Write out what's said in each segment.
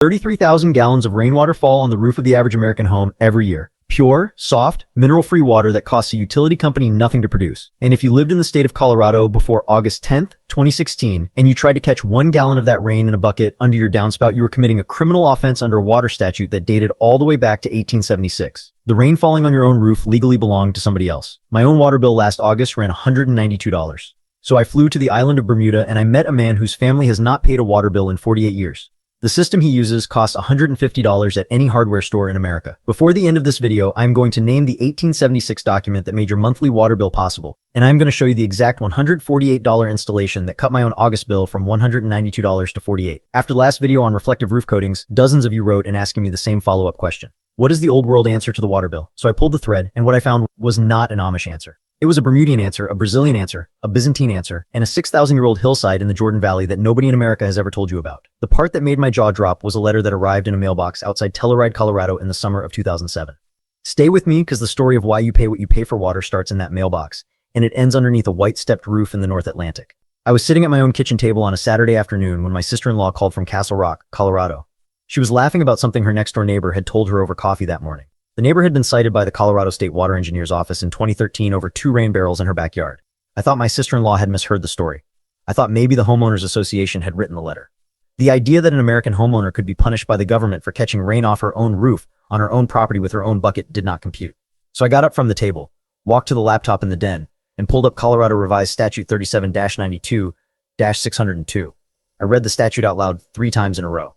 33,000 gallons of rainwater fall on the roof of the average American home every year. Pure, soft, mineral-free water that costs a utility company nothing to produce. And if you lived in the state of Colorado before August 10th, 2016, and you tried to catch 1 gallon of that rain in a bucket under your downspout, you were committing a criminal offense under a water statute that dated all the way back to 1876. The rain falling on your own roof legally belonged to somebody else. My own water bill last August ran $192. So I flew to the island of Bermuda and I met a man whose family has not paid a water bill in 48 years. The system he uses costs $150 at any hardware store in America. Before the end of this video, I'm going to name the 1876 document that made your monthly water bill possible, and I'm going to show you the exact $148 installation that cut my own August bill from $192 to $48. After the last video on reflective roof coatings, dozens of you wrote in asking me the same follow-up question. What is the old world answer to the water bill? So I pulled the thread, and what I found was not an Amish answer. It was a Bermudian answer, a Brazilian answer, a Byzantine answer, and a 6,000-year-old hillside in the Jordan Valley that nobody in America has ever told you about. The part that made my jaw drop was a letter that arrived in a mailbox outside Telluride, Colorado in the summer of 2007. Stay with me because the story of why you pay what you pay for water starts in that mailbox, and it ends underneath a white-stepped roof in the North Atlantic. I was sitting at my own kitchen table on a Saturday afternoon when my sister-in-law called from Castle Rock, Colorado. She was laughing about something her next-door neighbor had told her over coffee that morning. The neighbor had been cited by the Colorado State Water Engineer's office in 2013 over 2 rain barrels in her backyard. I thought my sister-in-law had misheard the story. I thought maybe the homeowners association had written the letter. The idea that an American homeowner could be punished by the government for catching rain off her own roof on her own property with her own bucket did not compute. So I got up from the table, walked to the laptop in the den, and pulled up Colorado Revised Statute 37-92-602. I read the statute out loud 3 times in a row.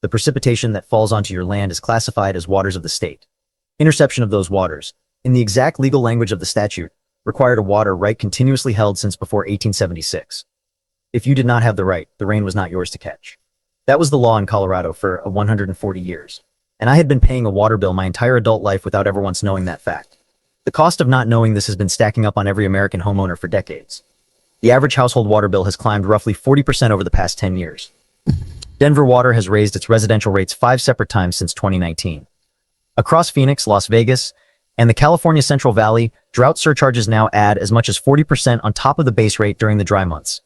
The precipitation that falls onto your land is classified as waters of the state. Interception of those waters, in the exact legal language of the statute, required a water right continuously held since before 1876. If you did not have the right, the rain was not yours to catch. That was the law in Colorado for 140 years. And I had been paying a water bill my entire adult life without ever once knowing that fact. The cost of not knowing this has been stacking up on every American homeowner for decades. The average household water bill has climbed roughly 40% over the past 10 years. Denver Water has raised its residential rates 5 separate times since 2019. Across Phoenix, Las Vegas, and the California Central Valley, drought surcharges now add as much as 40% on top of the base rate during the dry months.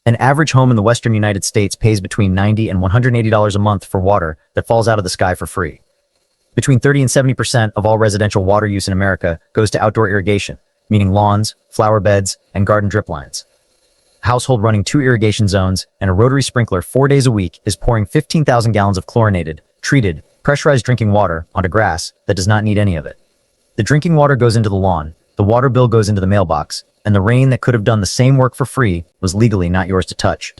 An average home in the western United States pays between $90 and $180 a month for water that falls out of the sky for free. Between 30 and 70% of all residential water use in America goes to outdoor irrigation, meaning lawns, flower beds, and garden drip lines. A household running 2 irrigation zones and a rotary sprinkler 4 days a week is pouring 15,000 gallons of chlorinated, treated, pressurized drinking water onto grass that does not need any of it. The drinking water goes into the lawn, the water bill goes into the mailbox, and the rain that could have done the same work for free was legally not yours to touch.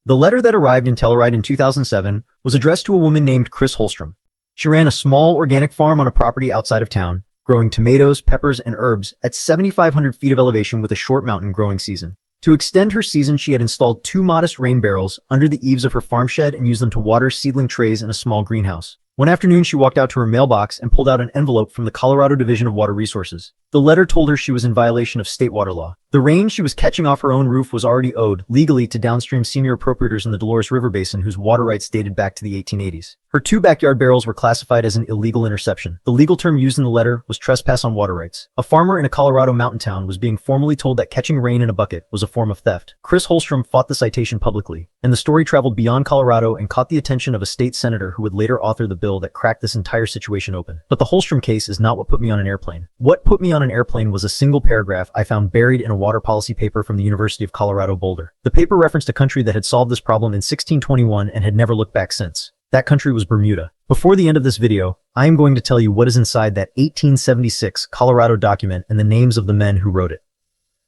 The letter that arrived in Telluride in 2007 was addressed to a woman named Chris Holstrom. She ran a small organic farm on a property outside of town, growing tomatoes, peppers, and herbs at 7,500 feet of elevation with a short mountain growing season. To extend her season, she had installed 2 modest rain barrels under the eaves of her farm shed and used them to water seedling trays in a small greenhouse. One afternoon, she walked out to her mailbox and pulled out an envelope from the Colorado Division of Water Resources. The letter told her she was in violation of state water law. The rain she was catching off her own roof was already owed, legally, to downstream senior appropriators in the Dolores River Basin whose water rights dated back to the 1880s. Her 2 backyard barrels were classified as an illegal interception. The legal term used in the letter was trespass on water rights. A farmer in a Colorado mountain town was being formally told that catching rain in a bucket was a form of theft. Chris Holstrom fought the citation publicly, and the story traveled beyond Colorado and caught the attention of a state senator who would later author the bill that cracked this entire situation open. But the Holstrom case is not what put me on an airplane. What put me on an airplane was a single paragraph I found buried in a water policy paper from the University of Colorado Boulder. The paper referenced a country that had solved this problem in 1621 and had never looked back since. That country was Bermuda. Before the end of this video, I am going to tell you what is inside that 1876 Colorado document and the names of the men who wrote it.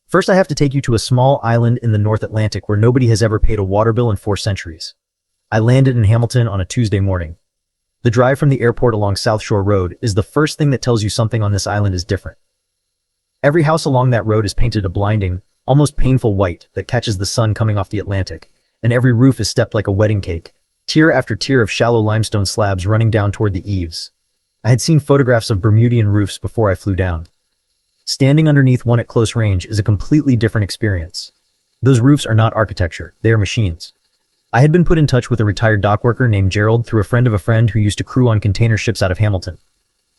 First, I have to take you to a small island in the North Atlantic where nobody has ever paid a water bill in 4 centuries. I landed in Hamilton on a Tuesday morning. The drive from the airport along South Shore Road is the first thing that tells you something on this island is different. Every house along that road is painted a blinding, almost painful white that catches the sun coming off the Atlantic, and every roof is stepped like a wedding cake, tier after tier of shallow limestone slabs running down toward the eaves. I had seen photographs of Bermudian roofs before I flew down. Standing underneath one at close range is a completely different experience. Those roofs are not architecture, they are machines. I had been put in touch with a retired dock worker named Gerald through a friend of a friend who used to crew on container ships out of Hamilton.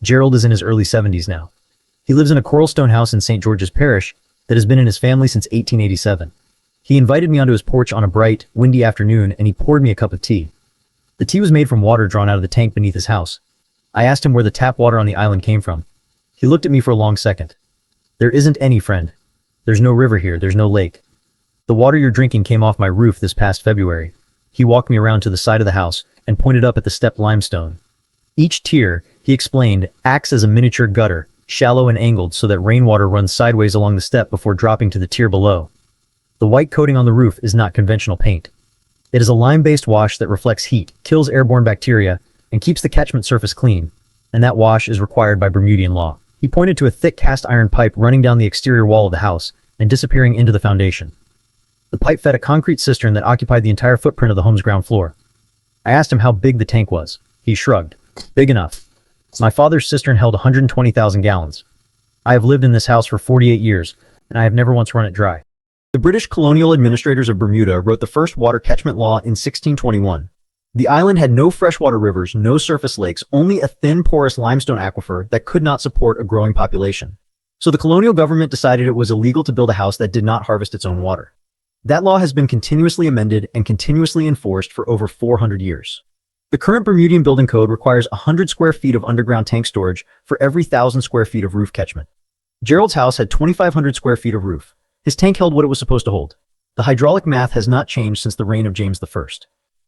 Gerald is in his early 70s now. He lives in a coral stone house in St. George's Parish that has been in his family since 1887. He invited me onto his porch on a bright, windy afternoon and he poured me a cup of tea. The tea was made from water drawn out of the tank beneath his house. I asked him where the tap water on the island came from. He looked at me for a long second. There isn't any, friend. There's no river here, there's no lake. The water you're drinking came off my roof this past February. He walked me around to the side of the house and pointed up at the stepped limestone. Each tier, he explained, acts as a miniature gutter, shallow and angled so that rainwater runs sideways along the step before dropping to the tier below. The white coating on the roof is not conventional paint. It is a lime-based wash that reflects heat, kills airborne bacteria, and keeps the catchment surface clean, and that wash is required by Bermudian law. He pointed to a thick cast iron pipe running down the exterior wall of the house and disappearing into the foundation. The pipe fed a concrete cistern that occupied the entire footprint of the home's ground floor. I asked him how big the tank was. He shrugged. Big enough. My father's cistern held 120,000 gallons. I have lived in this house for 48 years, and I have never once run it dry. The British colonial administrators of Bermuda wrote the first water catchment law in 1621. The island had no freshwater rivers, no surface lakes, only a thin, porous limestone aquifer that could not support a growing population. So the colonial government decided it was illegal to build a house that did not harvest its own water. That law has been continuously amended and continuously enforced for over 400 years. The current Bermudian building code requires 100 square feet of underground tank storage for every 1,000 square feet of roof catchment. Gerald's house had 2,500 square feet of roof. His tank held what it was supposed to hold. The hydraulic math has not changed since the reign of James I.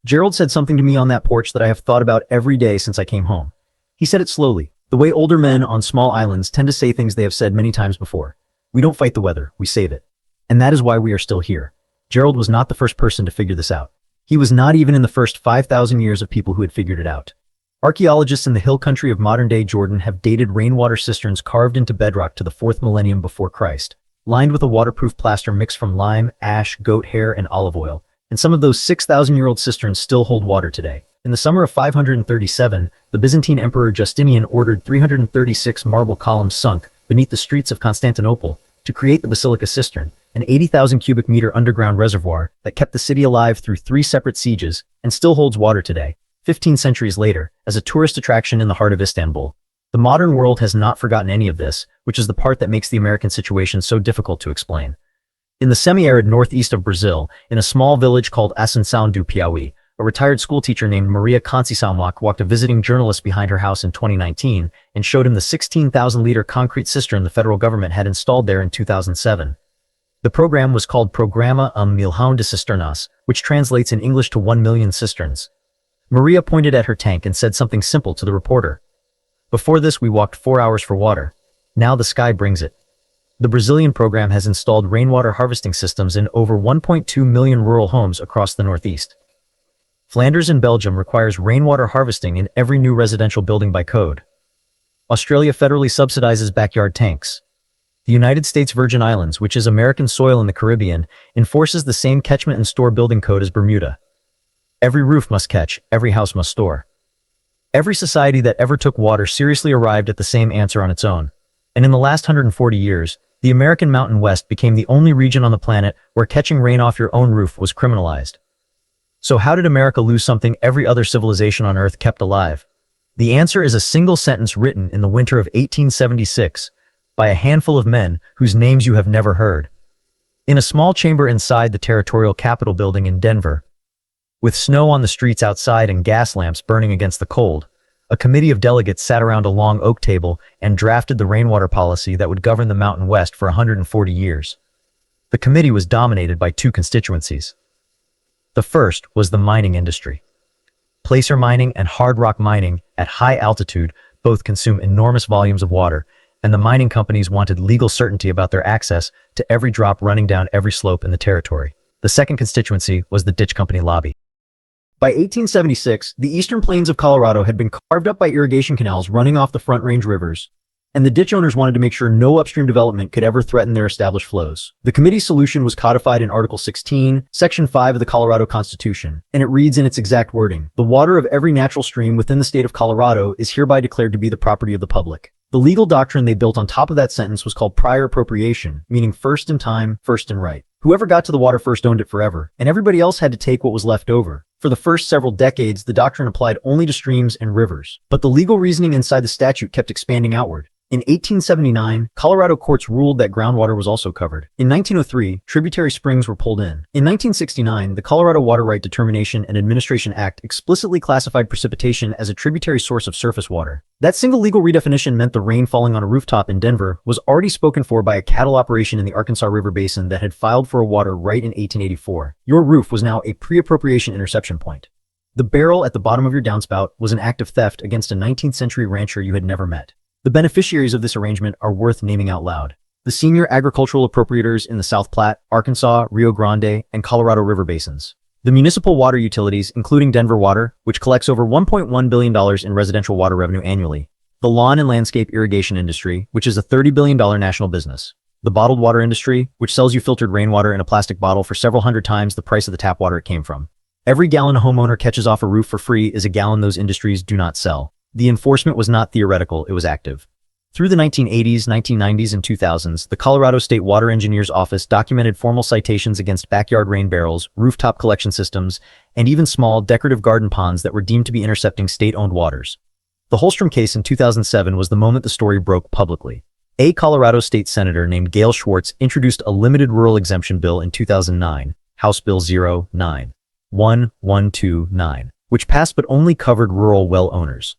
Gerald said something to me on that porch that I have thought about every day since I came home. He said it slowly, the way older men on small islands tend to say things they have said many times before. We don't fight the weather, we save it. And that is why we are still here. Gerald was not the first person to figure this out. He was not even in the first 5,000 years of people who had figured it out. Archaeologists in the hill country of modern-day Jordan have dated rainwater cisterns carved into bedrock to the 4th millennium before Christ, lined with a waterproof plaster mixed from lime, ash, goat hair, and olive oil. And some of those 6,000-year-old cisterns still hold water today. In the summer of 537, the Byzantine Emperor Justinian ordered 336 marble columns sunk beneath the streets of Constantinople to create the Basilica Cistern, an 80,000 cubic meter underground reservoir that kept the city alive through 3 separate sieges and still holds water today, 15 centuries later, as a tourist attraction in the heart of Istanbul. The modern world has not forgotten any of this, which is the part that makes the American situation so difficult to explain. In the semi-arid northeast of Brazil, in a small village called Assunção do Piauí, a retired schoolteacher named Maria Conceição walked a visiting journalist behind her house in 2019 and showed him the 16,000-liter concrete cistern the federal government had installed there in 2007. The program was called Programa Milhão de Cisternas, which translates in English to 1 million cisterns. Maria pointed at her tank and said something simple to the reporter. Before this, we walked 4 hours for water. Now the sky brings it. The Brazilian program has installed rainwater harvesting systems in over 1.2 million rural homes across the Northeast. Flanders in Belgium requires rainwater harvesting in every new residential building by code. Australia federally subsidizes backyard tanks. The United States Virgin Islands, which is American soil in the Caribbean, enforces the same catchment and store building code as Bermuda. Every roof must catch, every house must store. Every society that ever took water seriously arrived at the same answer on its own. And in the last 140 years, the American Mountain West became the only region on the planet where catching rain off your own roof was criminalized. So how did America lose something every other civilization on Earth kept alive? The answer is a single sentence written in the winter of 1876 by a handful of men whose names you have never heard. In a small chamber inside the Territorial Capitol building in Denver, with snow on the streets outside and gas lamps burning against the cold, a committee of delegates sat around a long oak table and drafted the rainwater policy that would govern the Mountain West for 140 years. The committee was dominated by 2 constituencies. The first was the mining industry. Placer mining and hard rock mining at high altitude both consume enormous volumes of water, and the mining companies wanted legal certainty about their access to every drop running down every slope in the territory. The second constituency was the ditch company lobby. By 1876, the eastern plains of Colorado had been carved up by irrigation canals running off the Front Range rivers, and the ditch owners wanted to make sure no upstream development could ever threaten their established flows. The committee's solution was codified in Article 16, Section 5 of the Colorado Constitution, and it reads in its exact wording, "The water of every natural stream within the state of Colorado is hereby declared to be the property of the public." The legal doctrine they built on top of that sentence was called prior appropriation, meaning first in time, first in right. Whoever got to the water first owned it forever, and everybody else had to take what was left over. For the first several decades, the doctrine applied only to streams and rivers, but the legal reasoning inside the statute kept expanding outward. In 1879, Colorado courts ruled that groundwater was also covered. In 1903, tributary springs were pulled in. In 1969, the Colorado Water Right Determination and Administration Act explicitly classified precipitation as a tributary source of surface water. That single legal redefinition meant the rain falling on a rooftop in Denver was already spoken for by a cattle operation in the Arkansas River Basin that had filed for a water right in 1884. Your roof was now a pre-appropriation interception point. The barrel at the bottom of your downspout was an act of theft against a 19th century rancher you had never met. The beneficiaries of this arrangement are worth naming out loud. The senior agricultural appropriators in the South Platte, Arkansas, Rio Grande, and Colorado River basins. The municipal water utilities, including Denver Water, which collects over $1.1 billion in residential water revenue annually. The lawn and landscape irrigation industry, which is a $30 billion national business. The bottled water industry, which sells you filtered rainwater in a plastic bottle for several hundred times the price of the tap water it came from. Every gallon a homeowner catches off a roof for free is a gallon those industries do not sell. The enforcement was not theoretical, it was active. Through the 1980s, 1990s, and 2000s, the Colorado State Water Engineer's Office documented formal citations against backyard rain barrels, rooftop collection systems, and even small, decorative garden ponds that were deemed to be intercepting state-owned waters. The Holstrom case in 2007 was the moment the story broke publicly. A Colorado state senator named Gail Schwartz introduced a limited rural exemption bill in 2009, House Bill 09129, which passed but only covered rural well owners.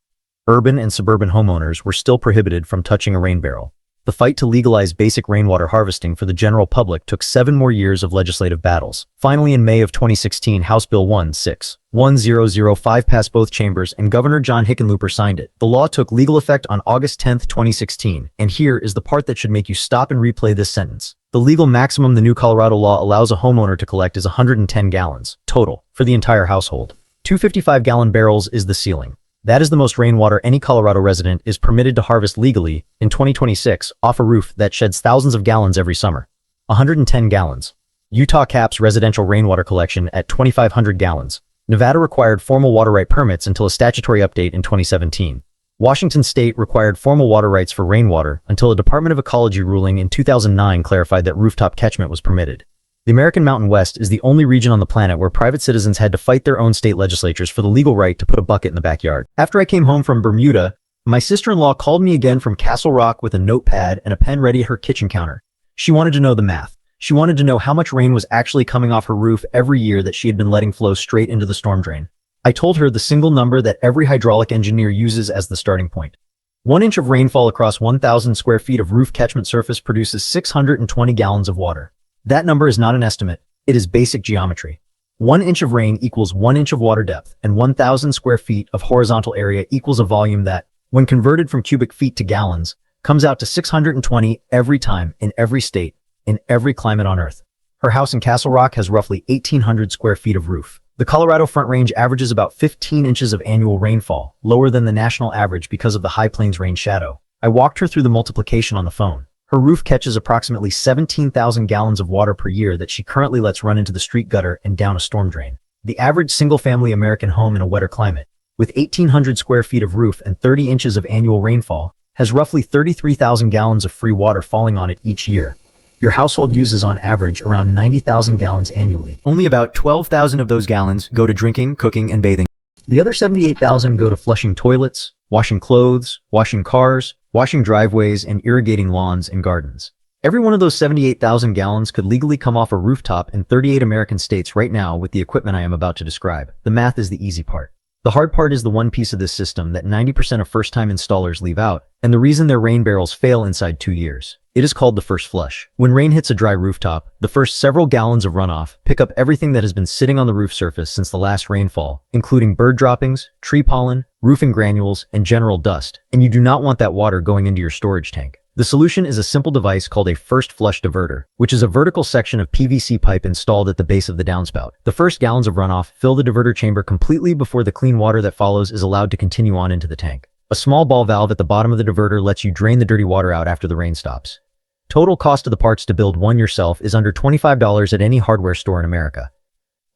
Urban and suburban homeowners were still prohibited from touching a rain barrel. The fight to legalize basic rainwater harvesting for the general public took 7 more years of legislative battles. Finally, in May of 2016, House Bill 161005 passed both chambers and Governor John Hickenlooper signed it. The law took legal effect on August 10, 2016, and here is the part that should make you stop and replay this sentence. The legal maximum the new Colorado law allows a homeowner to collect is 110 gallons, total, for the entire household. 255-gallon barrels is the ceiling. That is the most rainwater any Colorado resident is permitted to harvest legally in 2026 off a roof that sheds thousands of gallons every summer. 110 gallons. Utah caps residential rainwater collection at 2,500 gallons. Nevada required formal water right permits until a statutory update in 2017. Washington state required formal water rights for rainwater until a Department of Ecology ruling in 2009 clarified that rooftop catchment was permitted. The American Mountain West is the only region on the planet where private citizens had to fight their own state legislatures for the legal right to put a bucket in the backyard. After I came home from Bermuda, my sister-in-law called me again from Castle Rock with a notepad and a pen ready at her kitchen counter. She wanted to know the math. She wanted to know how much rain was actually coming off her roof every year that she had been letting flow straight into the storm drain. I told her the single number that every hydraulic engineer uses as the starting point. 1 inch of rainfall across 1,000 square feet of roof catchment surface produces 620 gallons of water. That number is not an estimate, it is basic geometry. 1 inch of rain equals 1 inch of water depth, and 1,000 square feet of horizontal area equals a volume that, when converted from cubic feet to gallons, comes out to 620 every time, in every state, in every climate on Earth. Her house in Castle Rock has roughly 1,800 square feet of roof. The Colorado Front Range averages about 15 inches of annual rainfall, lower than the national average because of the high plains rain shadow. I walked her through the multiplication on the phone. Her roof catches approximately 17,000 gallons of water per year that she currently lets run into the street gutter and down a storm drain. The average single-family American home in a wetter climate, with 1,800 square feet of roof and 30 inches of annual rainfall, has roughly 33,000 gallons of free water falling on it each year. Your household uses on average around 90,000 gallons annually. Only about 12,000 of those gallons go to drinking, cooking, and bathing. The other 78,000 go to flushing toilets, washing clothes, washing cars, washing driveways, and irrigating lawns and gardens. Every one of those 78,000 gallons could legally come off a rooftop in 38 American states right now with the equipment I am about to describe. The math is the easy part. The hard part is the one piece of this system that 90% of first-time installers leave out, and the reason their rain barrels fail inside 2 years. It is called the first flush. When rain hits a dry rooftop, the first several gallons of runoff pick up everything that has been sitting on the roof surface since the last rainfall, including bird droppings, tree pollen, roofing granules, and general dust, and you do not want that water going into your storage tank. The solution is a simple device called a first flush diverter, which is a vertical section of PVC pipe installed at the base of the downspout. The first gallons of runoff fill the diverter chamber completely before the clean water that follows is allowed to continue on into the tank. A small ball valve at the bottom of the diverter lets you drain the dirty water out after the rain stops. Total cost of the parts to build one yourself is under $25 at any hardware store in America.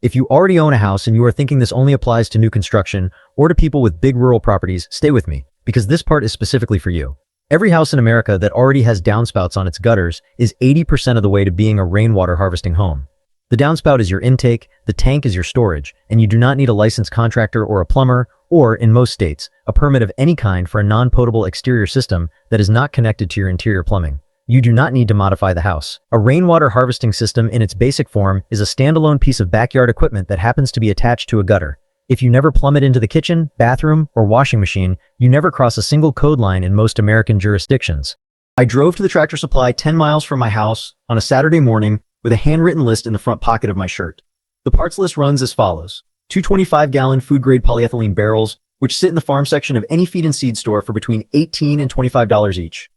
If you already own a house and you are thinking this only applies to new construction or to people with big rural properties, stay with me, because this part is specifically for you. Every house in America that already has downspouts on its gutters is 80% of the way to being a rainwater harvesting home. The downspout is your intake, the tank is your storage, and you do not need a licensed contractor or a plumber, or, in most states, a permit of any kind for a non-potable exterior system that is not connected to your interior plumbing. You do not need to modify the house. A rainwater harvesting system in its basic form is a standalone piece of backyard equipment that happens to be attached to a gutter. If you never plumb it into the kitchen, bathroom, or washing machine, you never cross a single code line in most American jurisdictions. I drove to the Tractor Supply 10 miles from my house on a Saturday morning with a handwritten list in the front pocket of my shirt. The parts list runs as follows. 2 25-gallon food-grade polyethylene barrels, which sit in the farm section of any feed and seed store for between $18 and $25 each.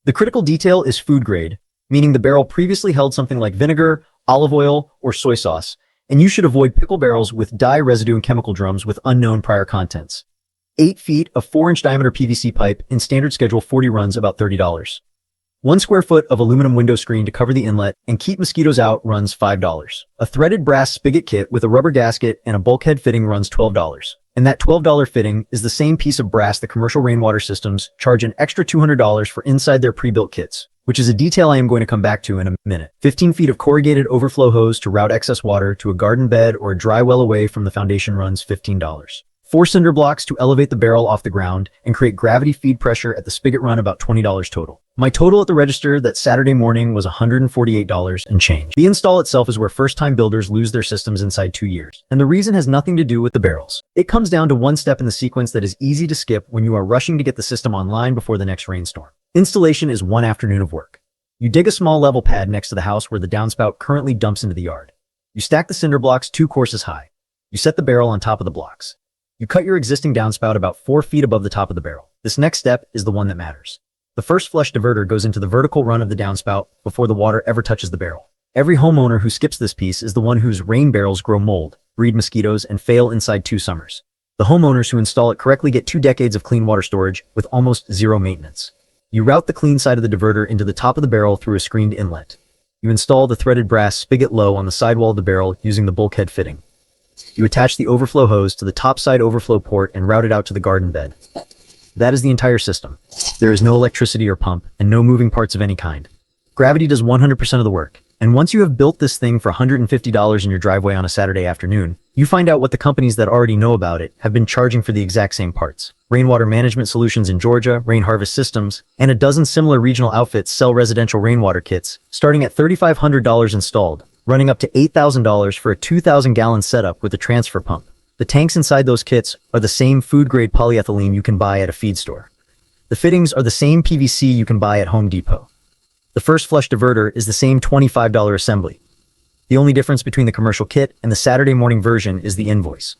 The critical detail is food grade, meaning the barrel previously held something like vinegar, olive oil, or soy sauce, and you should avoid pickle barrels with dye residue and chemical drums with unknown prior contents. 8 feet of 4-inch diameter PVC pipe in standard schedule 40 runs about $30. 1 square foot of aluminum window screen to cover the inlet and keep mosquitoes out runs $5. A threaded brass spigot kit with a rubber gasket and a bulkhead fitting runs $12. And that $12 fitting is the same piece of brass that commercial rainwater systems charge an extra $200 for inside their pre-built kits, which is a detail I am going to come back to in a minute. 15 feet of corrugated overflow hose to route excess water to a garden bed or a dry well away from the foundation runs $15. 4 cinder blocks to elevate the barrel off the ground and create gravity feed pressure at the spigot run about $20 total. My total at the register that Saturday morning was $148 and change. The install itself is where first-time builders lose their systems inside 2 years. And the reason has nothing to do with the barrels. It comes down to one step in the sequence that is easy to skip when you are rushing to get the system online before the next rainstorm. Installation is one afternoon of work. You dig a small level pad next to the house where the downspout currently dumps into the yard. You stack the cinder blocks 2 courses high. You set the barrel on top of the blocks. You cut your existing downspout about 4 feet above the top of the barrel. This next step is the one that matters. The first flush diverter goes into the vertical run of the downspout before the water ever touches the barrel. Every homeowner who skips this piece is the one whose rain barrels grow mold, breed mosquitoes, and fail inside 2 summers. The homeowners who install it correctly get 2 decades of clean water storage with almost zero maintenance. You route the clean side of the diverter into the top of the barrel through a screened inlet. You install the threaded brass spigot low on the sidewall of the barrel using the bulkhead fitting. You attach the overflow hose to the top side overflow port and route it out to the garden bed. That is the entire system. There is no electricity or pump, and no moving parts of any kind. Gravity does 100% of the work. And once you have built this thing for $150 in your driveway on a Saturday afternoon, you find out what the companies that already know about it have been charging for the exact same parts. Rainwater Management Solutions in Georgia, Rain Harvest Systems, and a dozen similar regional outfits sell residential rainwater kits, starting at $3,500 installed, running up to $8,000 for a 2,000-gallon setup with a transfer pump. The tanks inside those kits are the same food-grade polyethylene you can buy at a feed store. The fittings are the same PVC you can buy at Home Depot. The first flush diverter is the same $25 assembly. The only difference between the commercial kit and the Saturday morning version is the invoice.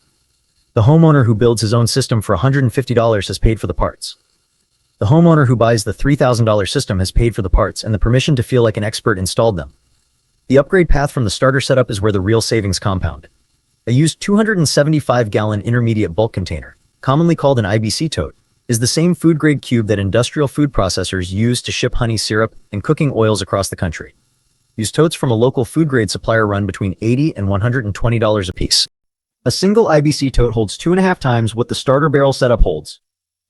The homeowner who builds his own system for $150 has paid for the parts. The homeowner who buys the $3,000 system has paid for the parts and the permission to feel like an expert installed them. The upgrade path from the starter setup is where the real savings compound. A used 275-gallon intermediate bulk container, commonly called an IBC tote, is the same food-grade cube that industrial food processors use to ship honey syrup and cooking oils across the country. Used totes from a local food-grade supplier run between $80 and $120 a piece. A single IBC tote holds 2.5 times what the starter barrel setup holds.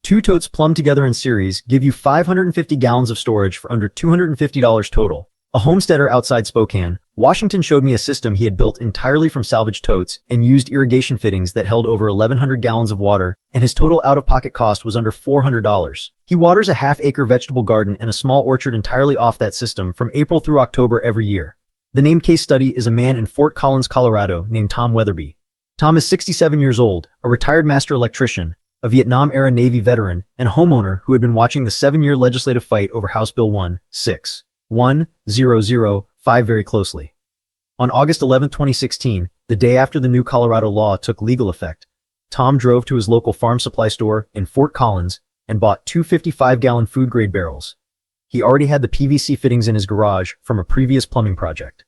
2 totes plumbed together in series give you 550 gallons of storage for under $250 total. A homesteader outside Spokane, Washington showed me a system he had built entirely from salvaged totes and used irrigation fittings that held over 1,100 gallons of water, and his total out-of-pocket cost was under $400. He waters a half-acre vegetable garden and a small orchard entirely off that system from April through October every year. The named case study is a man in Fort Collins, Colorado named Tom Weatherby. Tom is 67 years old, a retired master electrician, a Vietnam-era Navy veteran, and homeowner who had been watching the 7-year legislative fight over House Bill 16005 very closely. On August 11, 2016, the day after the new Colorado law took legal effect, Tom drove to his local farm supply store in Fort Collins and bought 2 55-gallon food-grade barrels. He already had the PVC fittings in his garage from a previous plumbing project.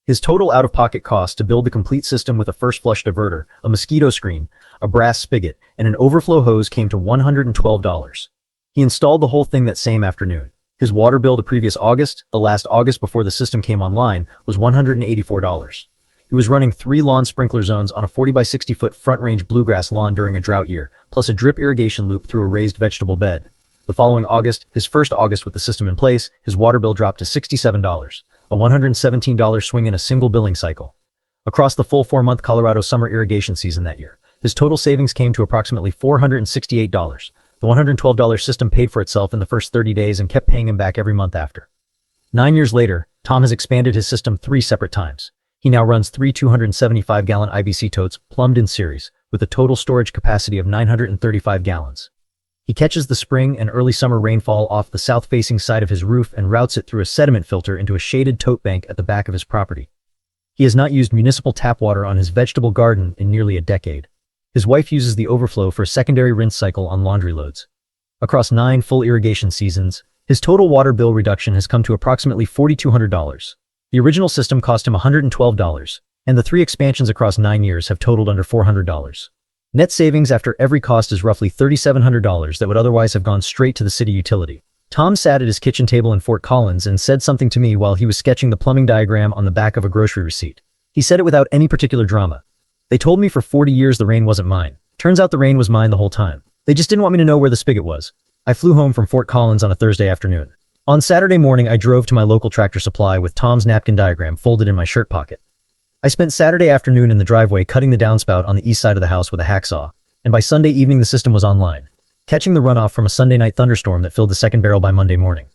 His total out-of-pocket cost to build the complete system with a first flush diverter, a mosquito screen, a brass spigot, and an overflow hose came to $112. He installed the whole thing that same afternoon. His water bill the previous August, the last August before the system came online, was $184. He was running 3 lawn sprinkler zones on a 40 by 60 foot front range bluegrass lawn during a drought year, plus a drip irrigation loop through a raised vegetable bed. The following August, his first August with the system in place, his water bill dropped to $67, a $117 swing in a single billing cycle. Across the full 4-month Colorado summer irrigation season that year, his total savings came to approximately $468. The $112 system paid for itself in the first 30 days and kept paying him back every month after. 9 years later, Tom has expanded his system 3 separate times. He now runs 3 275-gallon IBC totes plumbed in series, with a total storage capacity of 935 gallons. He catches the spring and early summer rainfall off the south-facing side of his roof and routes it through a sediment filter into a shaded tote bank at the back of his property. He has not used municipal tap water on his vegetable garden in nearly a decade. His wife uses the overflow for a secondary rinse cycle on laundry loads. Across 9 full irrigation seasons, his total water bill reduction has come to approximately $4,200. The original system cost him $112, and the 3 expansions across 9 years have totaled under $400. Net savings after every cost is roughly $3,700 that would otherwise have gone straight to the city utility. Tom sat at his kitchen table in Fort Collins and said something to me while he was sketching the plumbing diagram on the back of a grocery receipt. He said it without any particular drama. They told me for 40 years the rain wasn't mine. Turns out the rain was mine the whole time. They just didn't want me to know where the spigot was. I flew home from Fort Collins on a Thursday afternoon. On Saturday morning, I drove to my local Tractor Supply with Tom's napkin diagram folded in my shirt pocket. I spent Saturday afternoon in the driveway cutting the downspout on the east side of the house with a hacksaw, and by Sunday evening the system was online, catching the runoff from a Sunday night thunderstorm that filled the second barrel by Monday morning.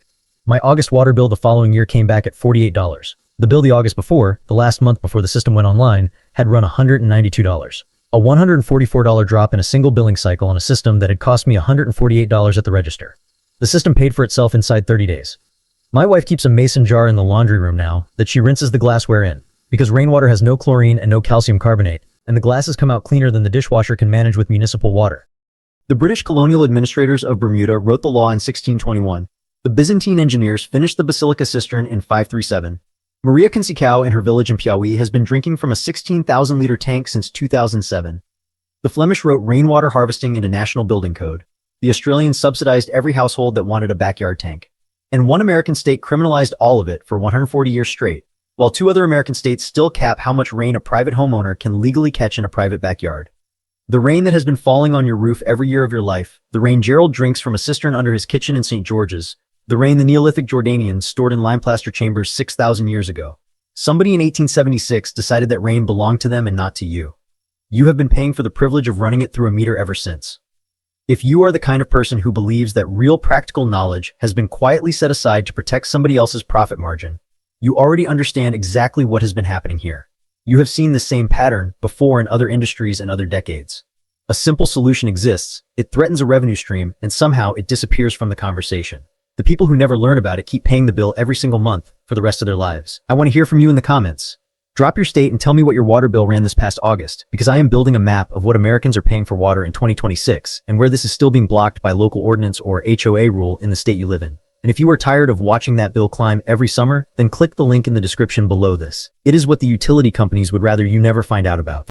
My August water bill the following year came back at $48. The bill the August before, the last month before the system went online, had run $192. A $144 drop in a single billing cycle on a system that had cost me $148 at the register. The system paid for itself inside 30 days. My wife keeps a mason jar in the laundry room now that she rinses the glassware in, because rainwater has no chlorine and no calcium carbonate, and the glasses come out cleaner than the dishwasher can manage with municipal water. The British colonial administrators of Bermuda wrote the law in 1621. The Byzantine engineers finished the basilica cistern in 537. Maria Consicao in her village in Piauí has been drinking from a 16,000-liter tank since 2007. The Flemish wrote rainwater harvesting into national building code. The Australians subsidized every household that wanted a backyard tank. And one American state criminalized all of it for 140 years straight, while 2 other American states still cap how much rain a private homeowner can legally catch in a private backyard. The rain that has been falling on your roof every year of your life, the rain Gerald drinks from a cistern under his kitchen in St. George's, the rain the Neolithic Jordanians stored in lime plaster chambers 6,000 years ago. Somebody in 1876 decided that rain belonged to them and not to you. You have been paying for the privilege of running it through a meter ever since. If you are the kind of person who believes that real practical knowledge has been quietly set aside to protect somebody else's profit margin, you already understand exactly what has been happening here. You have seen the same pattern before in other industries and other decades. A simple solution exists, it threatens a revenue stream, and somehow it disappears from the conversation. The people who never learn about it keep paying the bill every single month for the rest of their lives. I want to hear from you in the comments. Drop your state and tell me what your water bill ran this past August, because I am building a map of what Americans are paying for water in 2026 and where this is still being blocked by local ordinance or HOA rule in the state you live in. And if you are tired of watching that bill climb every summer, then click the link in the description below this. It is what the utility companies would rather you never find out about.